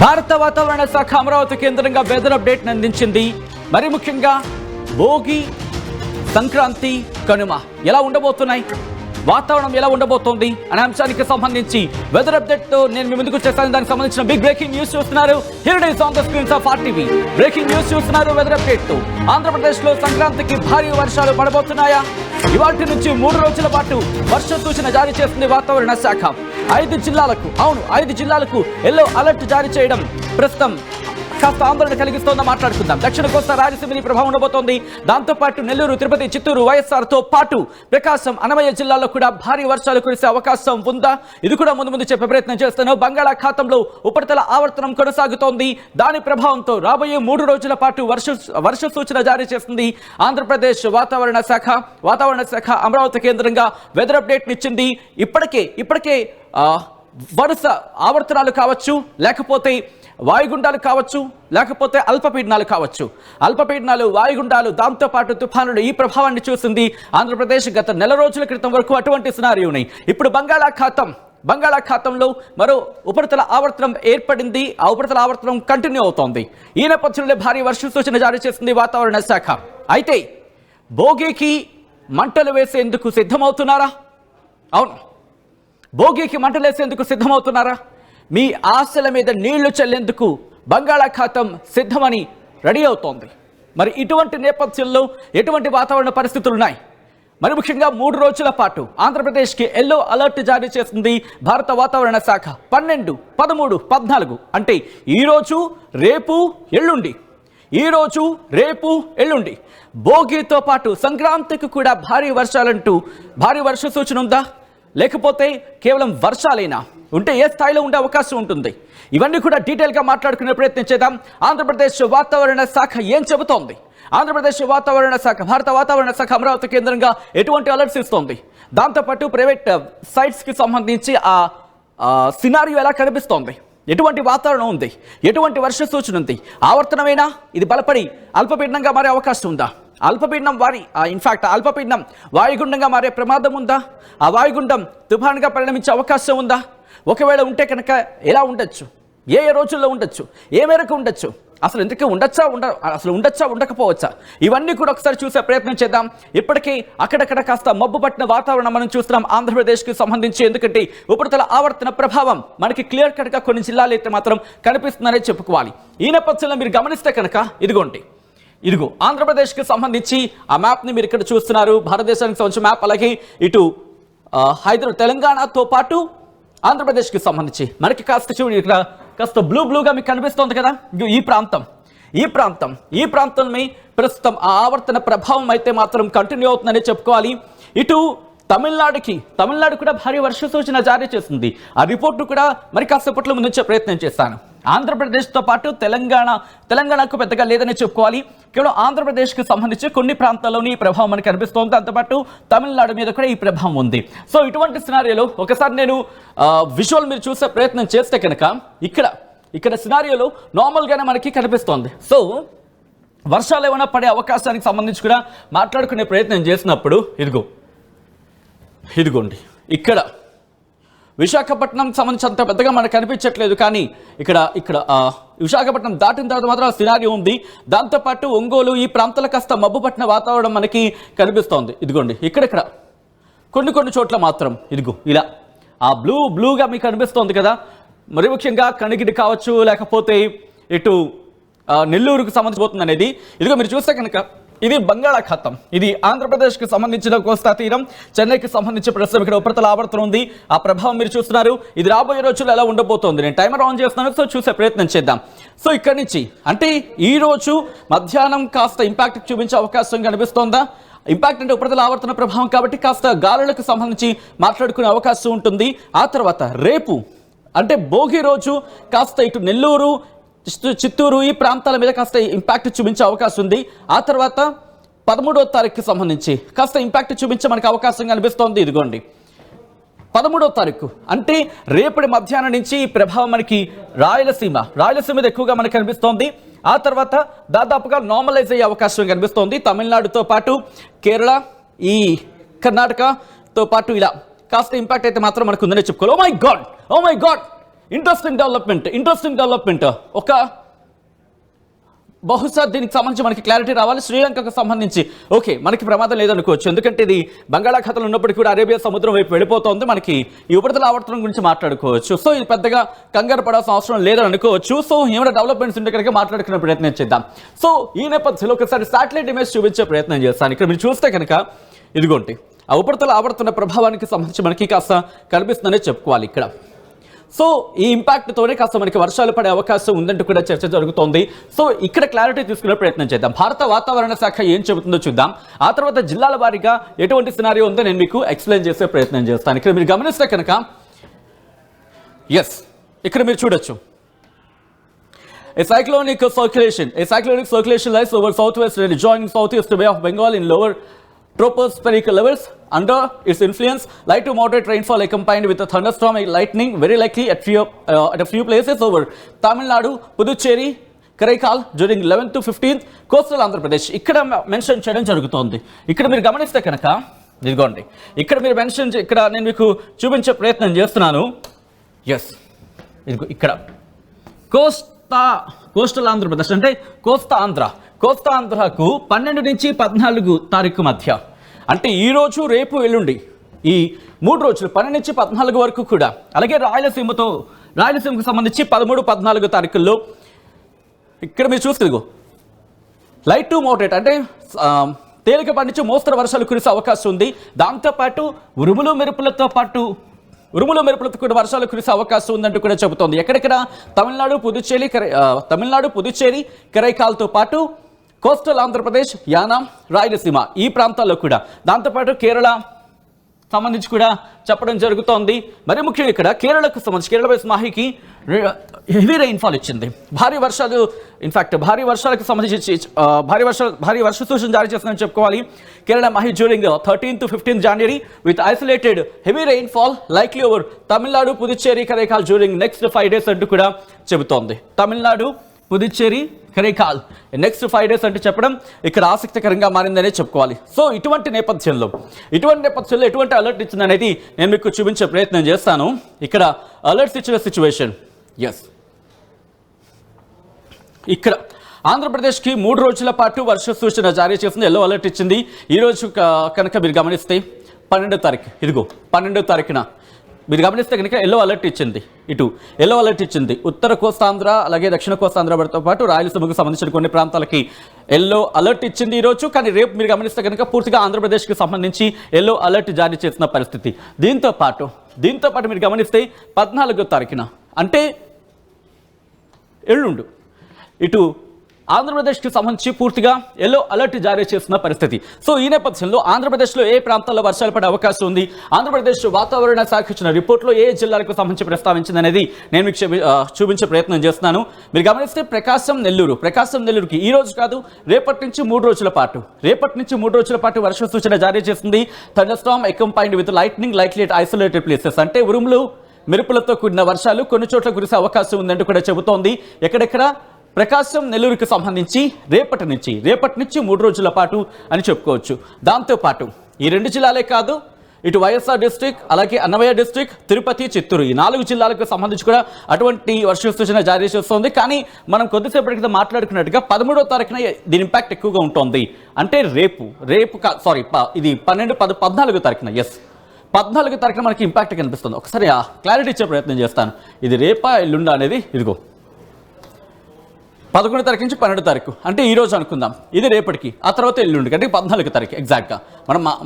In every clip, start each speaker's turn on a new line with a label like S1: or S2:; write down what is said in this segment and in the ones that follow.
S1: భారత వాతావరణ శాఖ అమరావతి కేంద్రంగా వెదర్ అప్డేట్ అందించింది. మరి ముఖ్యంగా భోగి, సంక్రాంతి, కనుమ ఎలా ఉండబోతున్నాయి, వాతావరణం ఎలా ఉండబోతోంది అనే అంశానికి సంబంధించి వెదర్ అప్డేట్ తో నేను మీ ముందుకు వచ్చేసాను. దానికి సంబంధించిన బిగ్ బ్రేకింగ్ న్యూస్ చూస్తున్నారు. Here it is on the screens of RTV. Breaking news చూస్తున్నారు వెదర్ అప్డేట్ తో. ఆంధ్రప్రదేశ్ లో సంక్రాంతికి భారీ వర్షాలు పడబోతున్నాయా? ఇవాటి నుంచి 3 రోజుల పాటు వర్ష సూచన జారీ చేస్తుంది వాతావరణ శాఖ. 5 జిల్లాలకు ఎల్లో అలర్ట్ జారీ చేయడం ప్రస్తుతం కాస్త ఆందోళన కలిగిస్తోందా మాట్లాడుకుందాం. దక్షిణ కోస్తా రాయలసీమని ప్రభావం ఉండబోతోంది. దాంతోపాటు నెల్లూరు, తిరుపతి, చిత్తూరు, వైఎస్ఆర్తో పాటు ప్రకాశం, అన్నమయ్య జిల్లాల్లో కూడా భారీ వర్షాలు కురిసే అవకాశం ఉందా? ఇది కూడా ముందు చెప్పే ప్రయత్నం చేస్తాను. బంగాళాఖాతంలో ఉపరితల ఆవర్తనం కొనసాగుతోంది. దాని ప్రభావంతో రాబోయే 3 రోజుల పాటు వర్ష సూచన జారీ చేస్తుంది ఆంధ్రప్రదేశ్ వాతావరణ శాఖ. అమరావతి కేంద్రంగా వెదర్ అప్డేట్ ఇచ్చింది. ఇప్పటికే వరుస ఆవర్తనాలు కావచ్చు, లేకపోతే వాయుగుండాలు కావచ్చు, లేకపోతే అల్పపీడనాలు కావచ్చు. అల్పపీడనాలు, వాయుగుండాలు, దాంతోపాటు తుఫానులు ఈ ప్రభావాన్ని చూసింది ఆంధ్రప్రదేశ్. గత నెల రోజుల క్రితం వరకు అటువంటి సినారియోని. ఇప్పుడు బంగాళాఖాతంలో మరో ఉపరితల ఆవర్తనం ఏర్పడింది. ఆ ఉపరితల ఆవర్తనం కంటిన్యూ అవుతోంది. ఈ నేపథ్యంలో భారీ వర్ష సూచన జారీ చేసింది వాతావరణ శాఖ. అయితే భోగికి మంటలు వేసేందుకు సిద్ధమవుతున్నారా? అవును, భోగికి మంటలేసేందుకు సిద్ధమవుతున్నారా? మీ ఆశల మీద నీళ్లు చల్లేందుకు బంగాళాఖాతం సిద్ధమని రెడీ అవుతోంది. మరి ఇటువంటి నేపథ్యంలో ఎటువంటి వాతావరణ పరిస్థితులు ఉన్నాయి? మరి ముఖ్యంగా 3 రోజుల పాటు ఆంధ్రప్రదేశ్కి ఎల్లో అలర్ట్ జారీ చేసింది భారత వాతావరణ శాఖ. 12, 13, 14 అంటే ఈరోజు, రేపు, ఎల్లుండి భోగితో పాటు సంక్రాంతికి కూడా భారీ వర్ష సూచన ఉందా? లేకపోతే కేవలం వర్షాలైనా? ఉంటే ఏ స్థాయిలో ఉండే అవకాశం ఉంటుంది? ఇవన్నీ కూడా డీటెయిల్గా మాట్లాడుకునే ప్రయత్నం చేద్దాం. ఆంధ్రప్రదేశ్ వాతావరణ శాఖ ఏం చెబుతోంది? భారత వాతావరణ శాఖ అమరావతి కేంద్రంగా ఎటువంటి అలర్ట్స్ ఇస్తోంది? దాంతోపాటు ప్రైవేట్ సైట్స్కి సంబంధించి ఆ సినారియో ఎలా కనిపిస్తోంది? ఎటువంటి వాతావరణం ఉంది? ఎటువంటి వర్ష సూచన ఉంది? ఆవర్తనమైనా ఇది బలపడి అల్పపీడనంగా మారే అవకాశం ఉందా? అల్పపీడనం వాయుగుండంగా మారే ప్రమాదం ఉందా? ఆ వాయుగుండం తుఫానుగా పరిణమించే అవకాశం ఉందా? ఒకవేళ ఉంటే కనుక ఎలా ఉండొచ్చు? ఏ రోజుల్లో ఉండొచ్చు? ఏ మేరకు ఉండొచ్చు? అసలు ఎందుకు ఉండకపోవచ్చా? ఇవన్నీ కూడా ఒకసారి చూసే ప్రయత్నం చేద్దాం. ఇప్పటికీ అక్కడక్కడ కాస్త మబ్బు పట్టిన వాతావరణం మనం చూస్తున్నాం ఆంధ్రప్రదేశ్కి సంబంధించి. ఎందుకంటే ఉపరితల ఆవర్తన ప్రభావం మనకి క్లియర్ కట్గా కొన్ని జిల్లాలు అయితే మాత్రం కనిపిస్తుందనే చెప్పుకోవాలి. ఈ నేపథ్యంలో మీరు గమనిస్తే కనుక ఇదిగో ఆంధ్రప్రదేశ్కి సంబంధించి ఆ మ్యాప్ని మీరు ఇక్కడ చూస్తున్నారు. భారతదేశానికి సంబంధించిన మ్యాప్. అలాగే ఇటు తెలంగాణతో పాటు ఆంధ్రప్రదేశ్కి సంబంధించి మనకి ఇక్కడ కాస్త బ్లూగా మీకు కనిపిస్తోంది కదా. ఈ ప్రాంతం ప్రస్తుతం ఆ ఆవర్తన ప్రభావం అయితే మాత్రం కంటిన్యూ అవుతుందని చెప్పుకోవాలి. ఇటు తమిళనాడు కూడా భారీ వర్ష సూచన జారీ చేస్తుంది. ఆ రిపోర్టు కూడా మరి కాసేపట్లో ముందుంచే ప్రయత్నం చేస్తాను. ఆంధ్రప్రదేశ్తో పాటు తెలంగాణకు పెద్దగా లేదని చెప్పుకోవాలి. కేవలం ఆంధ్రప్రదేశ్కి సంబంధించి కొన్ని ప్రాంతాల్లోని ఈ ప్రభావం మనకు కనిపిస్తోంది. దాంతోపాటు తమిళనాడు మీద కూడా ఈ ప్రభావం ఉంది. సో ఇటువంటి సినారియోలో ఒకసారి నేను విజువల్ మీరు చూసే ప్రయత్నం చేస్తే కనుక ఇక్కడ సినారియోలో నార్మల్గానే మనకి కనిపిస్తోంది. సో వర్షాలు ఏమైనా పడే అవకాశానికి సంబంధించి కూడా మాట్లాడుకునే ప్రయత్నం చేసినప్పుడు ఇదిగోండి ఇక్కడ విశాఖపట్నం సంబంధించి అంత పెద్దగా మనకు కనిపించట్లేదు. కానీ ఇక్కడ విశాఖపట్నం దాటిన తర్వాత మాత్రం సినారియో ఉంది. దాంతోపాటు ఒంగోలు ఈ ప్రాంతాల కాస్త మబ్బు పట్టిన వాతావరణం మనకి కనిపిస్తోంది. ఇదిగోండి ఇక్కడ కొన్ని చోట్ల మాత్రం ఇలా ఆ బ్లూగా మీకు కనిపిస్తోంది కదా. మరి ముఖ్యంగా కనిగిరి కావచ్చు, లేకపోతే ఇటు నెల్లూరుకు సంబంధించిపోతుంది అనేది. ఇదిగో మీరు చూస్తే కనుక ఇది బంగాళాఖాతం. ఇది ఆంధ్రప్రదేశ్కి సంబంధించిన కోస్తా తీరం, చెన్నైకి సంబంధించి ప్రస్తుతం ఇక్కడ ఉపరితల ఆవర్తనం ఉంది. ఆ ప్రభావం మీరు చూస్తున్నారు. ఇది రాబోయే రోజుల్లో ఎలా ఉండబోతోంది? నేను టైమర్ ఆన్ చేస్తున్నాను. సో చూసే ప్రయత్నం చేద్దాం. సో ఇక్కడి నుంచి అంటే ఈ రోజు మధ్యాహ్నం కాస్త ఇంపాక్ట్ చూపించే అవకాశం కనిపిస్తోందా? ఇంపాక్ట్ అంటే ఉపరితల ఆవర్తన ప్రభావం కాబట్టి కాస్త గాలులకు సంబంధించి మాట్లాడుకునే అవకాశం ఉంటుంది. ఆ తర్వాత రేపు అంటే భోగి రోజు కాస్త ఇటు నెల్లూరు, చిత్తూరు ఈ ప్రాంతాల మీద కాస్త ఇంపాక్ట్ చూపించే అవకాశం ఉంది. ఆ తర్వాత 13వ తారీఖుకి సంబంధించి కాస్త ఇంపాక్ట్ చూపించే మనకు అవకాశం కనిపిస్తోంది. ఇదిగోండి 13వ తారీఖు అంటే రేపటి మధ్యాహ్నం నుంచి ఈ ప్రభావం మనకి రాయలసీమ మీద ఎక్కువగా మనకు కనిపిస్తోంది. ఆ తర్వాత దాదాపుగా నార్మలైజ్ అయ్యే అవకాశం కనిపిస్తోంది. తమిళనాడుతో పాటు కేరళ, ఈ కర్ణాటకతో పాటు ఇలా కాస్త ఇంపాక్ట్ అయితే మాత్రం మనకు ఉందని చెప్పుకోవాలి. Oh my god interesting development ఒక బహుశా దీనికి సంబంధించి మనకి క్లారిటీ రావాలి. శ్రీలంకకు సంబంధించి ఓకే మనకి ప్రమాదం లేదనుకోవచ్చు, ఎందుకంటే ఇది బంగాళాఖాతంలో ఉన్నప్పటికీ కూడా అరేబియా సముద్రం వైపు వెళ్ళిపోతుంది. మనకి ఈ ఉపరితల ఆవర్తనం గురించి మాట్లాడుకోవచ్చు. సో ఇది పెద్దగా కంగారు పడాల్సిన అవసరం లేదని అనుకోవచ్చు. సో ఏమైనా డెవలప్మెంట్స్ ఉంటే కనుక మాట్లాడుకునే ప్రయత్నం చేద్దాం. సో ఈ నేపథ్యంలో ఒకసారి శాటిలైట్ ఇమేజ్ చూపించే ప్రయత్నం చేస్తాను. ఇక్కడ మీరు చూస్తే కనుక ఇదిగోండి ఆ ఉపరితల ఆవర్తన ప్రభావానికి సంబంధించి మనకి కాస్త కనిపిస్తుందనే చెప్పుకోవాలి ఇక్కడ. సో ఈ ఇంపాక్ట్తోనే కాస్త మనకి వర్షాలు పడే అవకాశం ఉందంటూ కూడా చర్చ జరుగుతోంది. సో ఇక్కడ క్లారిటీ తీసుకునే ప్రయత్నం చేద్దాం. భారత వాతావరణ శాఖ ఏం చెబుతుందో చూద్దాం. ఆ తర్వాత జిల్లాల వారీగా ఎటువంటి సినారియో ఉందో నేను మీకు ఎక్స్ప్లెయిన్ చేసే ప్రయత్నం చేస్తాను. ఇక్కడ మీరు గమనిస్తే కనుక ఇక్కడ మీరు చూడొచ్చు A cyclonic circulation lies over southwest and joining southeast Bay of Bengal in lower tropospheric levels. Under its influence, light to moderate rainfall accompanied with a thunderstorm and lightning very likely at a few places over Tamil Nadu, Puducherry, Karaikal during 11th to 15th coastal Andhra Pradesh. ఇక్కడ mention చేయడం జరుగుతోంది. ఇక్కడ మీరు గమనిస్తే కనుక ఇదిగోండి ఇక్కడ మీరు మెన్షన్ ఇక్కడ నేను మీకు చూపించే ప్రయత్నం చేస్తున్నాను. ఇదిగో ఇక్కడ కోస్టల్ ఆంధ్రప్రదేశ్ అంటే కోస్తా ఆంధ్రకు 12 నుంచి 14 తారీఖు మధ్య అంటే ఈరోజు రేపు ఎల్లుండి ఈ 3 రోజులు 12 నుంచి 14 వరకు కూడా, అలాగే రాయలసీమకు సంబంధించి 13, 14 తారీఖుల్లో ఇక్కడ మీరు చూస్తే లైట్ టు మోడరేట్ అంటే తేలికపాటి నుంచి మోస్తరు వర్షాలు కురిసే అవకాశం ఉంది. దాంతోపాటు ఉరుములు మెరుపులతో కూడా వర్షాలు కురిసే అవకాశం ఉందంటూ కూడా చెబుతోంది. ఎక్కడెక్కడ తమిళనాడు, పుదుచ్చేరి, కరైకాల్తో పాటు కోస్టల్ ఆంధ్రప్రదేశ్, యానాం, రాయలసీమ ఈ ప్రాంతాల్లో కూడా, దాంతోపాటు కేరళ సంబంధించి కూడా చెప్పడం జరుగుతోంది. మరి ముఖ్యంగా ఇక్కడ కేరళకు సంబంధించి కేరళ బేస్ మాహికి హెవీ రెయిన్ఫాల్ ఇచ్చింది. భారీ వర్షాలకు సంబంధించి భారీ వర్ష సూచన జారీ చేస్తుందని చెప్పుకోవాలి. Kerala Mahe during 13th to 15th January with isolated heavy rainfall likely over Tamil Nadu, Puducherry, Karaikal during next 5 days అంటూ కూడా చెబుతోంది. తమిళనాడు, పుదుచ్చేరి, కరైకాల్ నెక్స్ట్ 5 days అంటే చెప్పడం ఇక్కడ ఆసక్తికరంగా మారిందనే చెప్పుకోవాలి. సో ఇటువంటి నేపథ్యంలో ఎటువంటి అలర్ట్ ఇచ్చిందనేది నేను మీకు చూపించే ప్రయత్నం చేస్తాను. ఇక్కడ అలర్ట్స్ ఇచ్చిన సిచ్యువేషన్ ఇక్కడ ఆంధ్రప్రదేశ్కి 3 రోజుల పాటు వర్ష సూచన జారీ చేసింది. ఎల్లో అలర్ట్ ఇచ్చింది. ఈరోజు కనుక మీరు గమనిస్తే 12వ తారీఖున మీరు గమనిస్తే కనుక ఎల్లో అలర్ట్ ఇచ్చింది. ఉత్తర కోస్తాంధ్ర అలాగే దక్షిణ కోస్తాంధ్రతో పాటు రాయలసీమకు సంబంధించిన కొన్ని ప్రాంతాలకి ఎల్లో అలర్ట్ ఇచ్చింది ఈరోజు. కానీ రేపు మీరు గమనిస్తే కనుక పూర్తిగా ఆంధ్రప్రదేశ్కి సంబంధించి ఎల్లో అలర్ట్ జారీ చేసిన పరిస్థితి. దీంతో పాటు మీరు గమనిస్తే 14వ తారీఖున అంటే ఎల్లుండు ఇటు ఆంధ్రప్రదేశ్కి సంబంధించి పూర్తిగా ఎల్లో అలర్ట్ జారీ చేసిన పరిస్థితి. సో ఈ నేపథ్యంలో ఆంధ్రప్రదేశ్లో ఏ ప్రాంతాల్లో వర్షాలు పడే అవకాశం ఉంది, ఆంధ్రప్రదేశ్ వాతావరణ శాఖ ఇచ్చిన రిపోర్ట్లో ఏ జిల్లాలకు సంబంధించి ప్రస్తావించింది అనేది నేను మీకు చూపించే ప్రయత్నం చేస్తున్నాను. మీరు గమనిస్తే ప్రకాశం నెల్లూరుకి ఈ రోజు కాదు రేపటి నుంచి 3 రోజుల పాటు వర్ష సూచన జారీ చేసింది. Thunderstorm accompanied with lightning likely at isolated places అంటే ఉరుములు మెరుపులతో కూడిన వర్షాలు కొన్ని చోట్ల కురిసే అవకాశం ఉందంటూ కూడా చెబుతోంది. ఎక్కడెక్కడ ప్రకాశం, నెల్లూరుకి సంబంధించి రేపటి నుంచి 3 రోజుల పాటు అని చెప్పుకోవచ్చు. దాంతోపాటు ఈ 2 జిల్లాలే కాదు, ఇటు వైఎస్ఆర్ డిస్ట్రిక్ట్ అలాగే అన్నమయ్య డిస్ట్రిక్ట్, తిరుపతి, చిత్తూరు ఈ 4 జిల్లాలకు సంబంధించి కూడా అటువంటి వర్ష సూచన జారీ చేస్తోంది. కానీ మనం కొద్దిసేపటి క్రితం మాట్లాడుకున్నట్టుగా 13వ తారీఖున దీని ఇంపాక్ట్ ఎక్కువగా ఉంటుంది. అంటే ఇది 14వ తారీఖున 14వ తారీఖున మనకి ఇంపాక్ట్ కనిపిస్తుంది. ఒకసారి క్లారిటీ ఇచ్చే ప్రయత్నం చేస్తాను. ఇది రేపా ఎల్లుండా అనేది ఇదిగో 11వ తారీఖు నుంచి 12వ తారీఖు అంటే ఈ రోజు అనుకుందాం. ఇది రేపటికి, ఆ తర్వాత ఎల్లుండికి అంటే 14వ తారీఖు ఎగ్జాక్ట్గా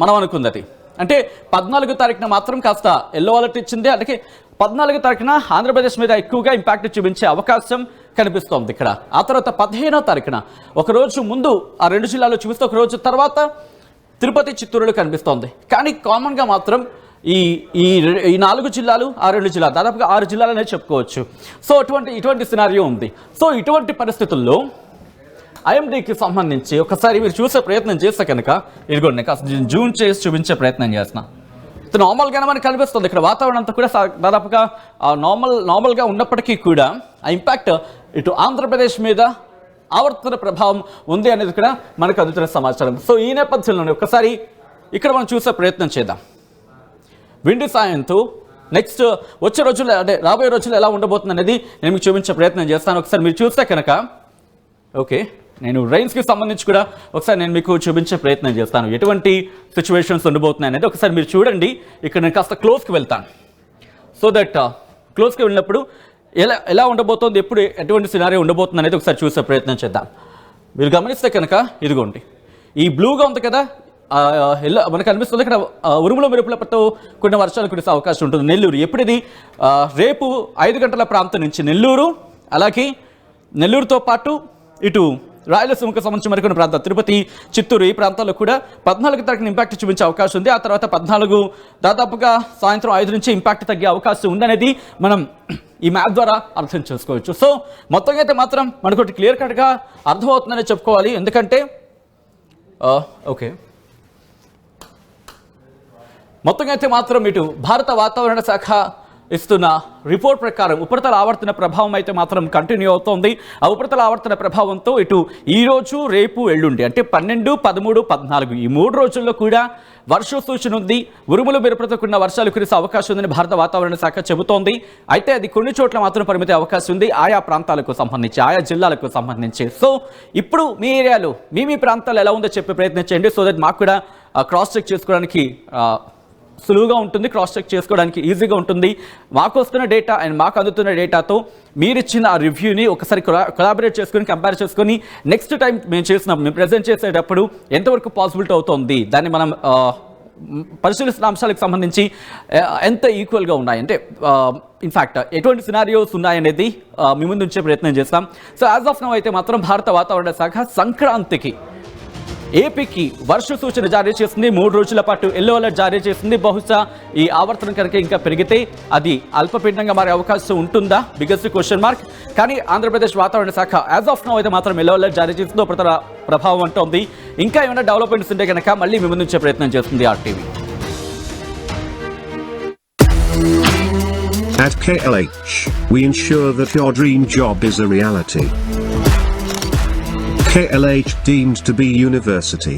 S1: మనం అనుకుంది అది. అంటే 14వ తారీఖున మాత్రం కాస్త ఎల్లో అలర్ట్ ఇచ్చింది. అలాగే 14వ తారీఖున ఆంధ్రప్రదేశ్ మీద ఎక్కువగా ఇంపాక్ట్ చూపించే అవకాశం కనిపిస్తోంది ఇక్కడ. ఆ తర్వాత 15వ తారీఖున ఒకరోజు ముందు ఆ 2 జిల్లాలు చూపిస్తే ఒక రోజు తర్వాత తిరుపతి, చిత్తూరులో కనిపిస్తోంది. కానీ కామన్గా మాత్రం ఈ 4 జిల్లాలు, ఆ 2 జిల్లాలు దాదాపుగా 6 జిల్లాలనే చెప్పుకోవచ్చు. సో ఇటువంటి సినారియో ఉంది. సో ఇటువంటి పరిస్థితుల్లో ఐఎండీకి సంబంధించి ఒకసారి మీరు చూసే ప్రయత్నం చేస్తే కనుక ఇదిగోండి కాస్త జూమ్ చేసి చూపించే ప్రయత్నం చేస్తున్నా. నార్మల్గానే మనకు కనిపిస్తుంది. ఇక్కడ వాతావరణం అంతా కూడా దాదాపుగా నార్మల్గా ఉన్నప్పటికీ కూడా ఆ ఇంపాక్ట్ ఇటు ఆంధ్రప్రదేశ్ మీద ఆవర్తన ప్రభావం ఉంది అనేది కూడా మనకు అందుతున్న సమాచారం. సో ఈ నేపథ్యంలోనే ఒకసారి ఇక్కడ మనం చూసే ప్రయత్నం చేద్దాం. విండ్ సాయంతో నెక్స్ట్ వచ్చే రోజుల్లో అంటే రాబోయే రోజుల్లో ఎలా ఉండబోతుంది అనేది నేను మీకు చూపించే ప్రయత్నం చేస్తాను. ఒకసారి మీరు చూస్తే కనుక ఓకే, నేను రైన్స్కి సంబంధించి కూడా ఒకసారి నేను మీకు చూపించే ప్రయత్నం చేస్తాను ఎటువంటి సిచ్యువేషన్స్ ఉండబోతున్నాయి అనేది. ఒకసారి మీరు చూడండి, ఇక్కడ నేను కాస్త క్లోజ్కి వెళ్తాను. సో దట్ క్లోజ్కి వెళ్ళినప్పుడు ఎలా ఉండబోతోంది, ఎప్పుడు ఎటువంటి సినారియో ఉండబోతుంది అనేది ఒకసారి చూసే ప్రయత్నం చేద్దాం. మీరు గమనిస్తే కనుక ఇదిగోండి, ఈ బ్లూగా ఉంది కదా, మనకు అనిపిస్తుంది ఇక్కడ ఉరుముల మెరుపులతో కొన్ని వర్షాలు కురిసే అవకాశం ఉంటుంది. నెల్లూరు ఎప్పుడు ఇది రేపు 5 గంటల ప్రాంతం నుంచి నెల్లూరు, అలాగే నెల్లూరుతో పాటు ఇటు రాయలసీమకు సంబంధించి మరికొన్ని ప్రాంతాలు తిరుపతి, చిత్తూరు ఈ ప్రాంతాల్లో కూడా 14 తారీఖున ఇంపాక్ట్ చూపించే అవకాశం ఉంది. ఆ తర్వాత 14 దాదాపుగా సాయంత్రం 5 నుంచి ఇంపాక్ట్ తగ్గే అవకాశం ఉందనేది మనం ఈ మ్యాప్ ద్వారా అర్థం చేసుకోవచ్చు. సో మొత్తంగా అయితే మాత్రం మనకొకటి క్లియర్ కట్గా అర్థమవుతుందనే చెప్పుకోవాలి. ఎందుకంటే ఓకే, మొత్తంగా అయితే మాత్రం ఇటు భారత వాతావరణ శాఖ ఇస్తున్న రిపోర్ట్ ప్రకారం ఉపరితల ఆవర్తన ప్రభావం అయితే మాత్రం కంటిన్యూ అవుతోంది. ఆ ఉపరితల ఆవర్తన ప్రభావంతో ఇటు ఈరోజు, రేపు, ఎల్లుండి అంటే 12, 13, 14 ఈ 3 రోజుల్లో కూడా వర్ష సూచన ఉంది. ఉరుములు మెరుపులతో కూడిన వర్షాలు కురిసే అవకాశం ఉందని భారత వాతావరణ శాఖ చెబుతోంది. అయితే అది కొన్ని చోట్ల మాత్రం పరిమితి అవకాశం ఉంది, ఆయా ప్రాంతాలకు సంబంధించి, ఆయా జిల్లాలకు సంబంధించి. సో ఇప్పుడు మీ ఏరియాలో మీ ప్రాంతాలు ఎలా ఉందో చెప్పే ప్రయత్నం చేయండి. సో దట్ మాకు కూడా క్రాస్ చెక్ చేసుకోవడానికి సులువుగా ఉంటుంది, క్రాస్ చెక్ చేసుకోవడానికి ఈజీగా ఉంటుంది. మాకు వస్తున్న డేటా అండ్ మాకు అందుతున్న డేటాతో మీరు ఇచ్చిన ఆ రివ్యూని ఒకసారి కొలాబరేట్ చేసుకొని కంపేర్ చేసుకొని నెక్స్ట్ టైం మేము ప్రజెంట్ చేసేటప్పుడు ఎంతవరకు పాసిబిలిటీ అవుతుంది, దాన్ని మనం పరిశీలిస్తున్న అంశాలకు సంబంధించి ఎంత ఈక్వల్గా ఉన్నాయి, అంటే ఇన్ఫ్యాక్ట్ ఎటువంటి సినారియోస్ ఉన్నాయనేది మీ ముందు ఉంచే ప్రయత్నం చేస్తాం. సో యాజ్ ఆఫ్ నౌ అయితే మాత్రం భారత వాతావరణ శాఖ సంక్రాంతికి ఏపీకి వర్ష సూచన జారీ చేసింది. 3 రోజుల పాటు ఎల్లో అలర్ట్ జారీ చేసింది. బహుశా ఈ ఆవర్తనం కనుక ఇంకా పెరిగితే అది అల్పపీడనంగా మారే అవకాశం ఉంటుందా, బిగ్గెస్ట్ క్వశ్చన్ మార్క్. కానీ ఆంధ్రప్రదేశ్ వాతావరణ శాఖ యాజ్ ఆఫ్ నౌ అయితే మాత్రం ఎల్లో అలర్ట్ జారీ చేసింది. ఉపరితల ప్రభావం అంటోంది. ఇంకా ఏమైనా డెవలప్మెంట్స్ ఉంటే కనుక మళ్ళీ మీ ముందు ఉంచే ప్రయత్నం చేస్తుంది RTV.
S2: At KLH, we ensure that your dream job is a reality. KLH deemed to be university.